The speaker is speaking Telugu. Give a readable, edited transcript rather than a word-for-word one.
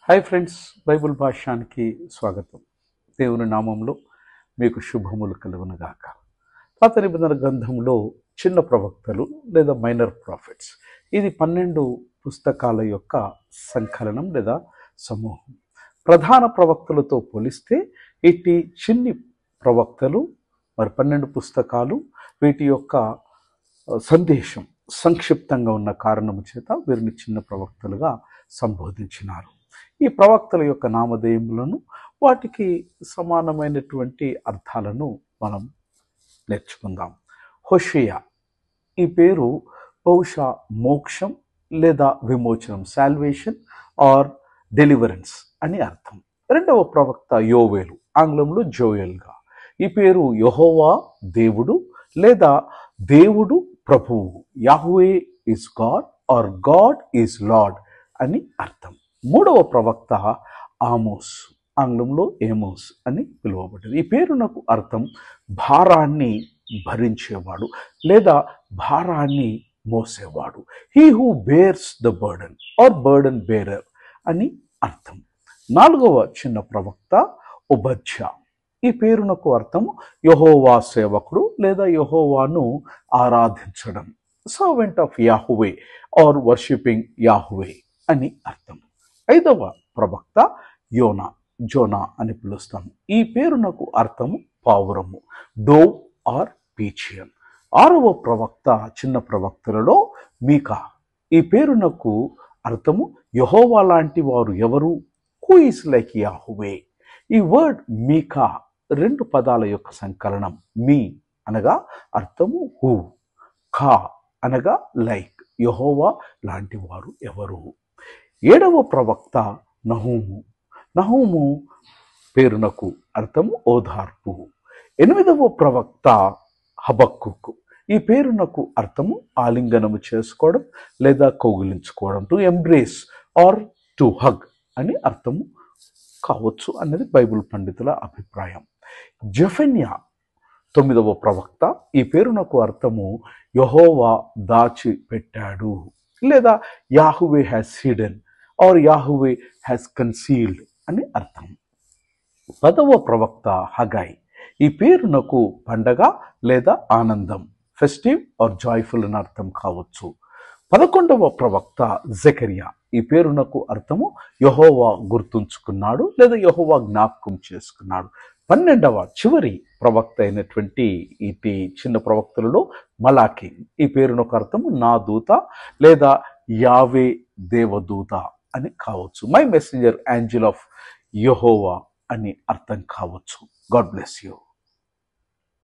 హాయ్ ఫ్రెండ్స్, బైబుల్ భాష్యానికి స్వాగతం. దేవుని నామంలో మీకు శుభములు కలుగునుగాక. పాత నిబంధన గ్రంథంలో చిన్న ప్రవక్తలు లేదా మైనర్ ప్రాఫిట్స్, ఇది 12 పుస్తకాల యొక్క సంకలనం లేదా సమూహం. ప్రధాన ప్రవక్తలతో పోలిస్తే ఇటు చిన్ని ప్రవక్తలు మరి 12 పుస్తకాలు, వీటి యొక్క సందేశం సంక్షిప్తంగా ఉన్న కారణము చేత వీరిని చిన్న ప్రవక్తలుగా సంబోధించినారు. ఈ ప్రవక్తల యొక్క నామధేయములను, వాటికి సమానమైనటువంటి అర్థాలను మనం నేర్చుకుందాం. హోషేయ, ఈ పేరు బహుశా మోక్షం లేదా విమోచనం, సాల్వేషన్ ఆర్ డెలివరెన్స్ అని అర్థం. రెండవ ప్రవక్త యోవేలు, ఆంగ్లంలో జోయల్గా. ఈ పేరు యెహోవా దేవుడు లేదా దేవుడు ప్రభువు, Yahweh is God or God is Lord అని అర్థం. మూడవ ప్రవక్త ఆమోస్, ఆంగ్లంలో ఏమోస్ అని పిలువబడింది. ఈ పేరునకు అర్థం భారాన్ని భరించేవాడు లేదా భారాన్ని మోసేవాడు. He who bears the burden or burden bearer అని అర్థం. నాలుగవ చిన్న ప్రవక్త ఒబద్యా, ఈ పేరునకు అర్థం యెహోవా సేవకుడు లేదా యెహోవాను ఆరాధించడం, servant of Yahweh or worshipping Yahweh అని అర్థం. ఐదవ ప్రవక్త యోనా, జోనా అని పిలుస్తాం. ఈ పేరునకు అర్థము పావురము, డోవ్ ఆర్ పీచియన్. ఆరవ ప్రవక్త చిన్న ప్రవక్తలలో మీకా, ఈ పేరునకు అర్థము యెహోవా లాంటి వారు ఎవరు, హూ ఈస్ లైక్ యాహ్వే. ఈ వర్డ్ మీకా 2 పదాల యొక్క సంకలనం. మీ అనగా అర్థము హూ, కా అనగా లైక్, యెహోవా లాంటి వారు ఎవరు. ఏడవ ప్రవక్త నహూము, నహూము పేరునకు అర్థము ఓదార్పు. ఎనిమిదవ ప్రవక్త హబక్కుకు, ఈ పేరునకు అర్థము ఆలింగనము చేసుకోవడం లేదా కౌగిలించుకోవడం, to embrace or to hug అని అర్థము కావచ్చు అన్నది బైబిల్ పండితుల అభిప్రాయం. జెఫన్యా 9వ ప్రవక్త, ఈ పేరునకు అర్థము యెహోవా దాచి పెట్టాడు లేదా Yahweh has hidden or Yahweh has concealed అని అర్థం. 10వ ప్రవక్త హగాయ్, ఈ పేరునకు పండగ లేదా ఆనందం, ఫెస్టివ్ ఆర్ జాయ్ఫుల్ అని అర్థం కావచ్చు. 11వ ప్రవక్త జకరియా, ఈ పేరునకు అర్థము యెహోవా గుర్తుంచుకున్నాడు లేదా యెహోవా జ్ఞాపకం చేసుకున్నాడు. 12వ చివరి ప్రవక్త అయినటువంటి ఇటు చిన్న ప్రవక్తలలో మలాకి, ఈ పేరునకు అర్థము నా దూత లేదా యావే దేవదూత అని కావచ్చు. మై మెసెంజర్, ఏంజెల్ ఆఫ్ యెహోవా అని అర్థం కావచ్చు. God bless you.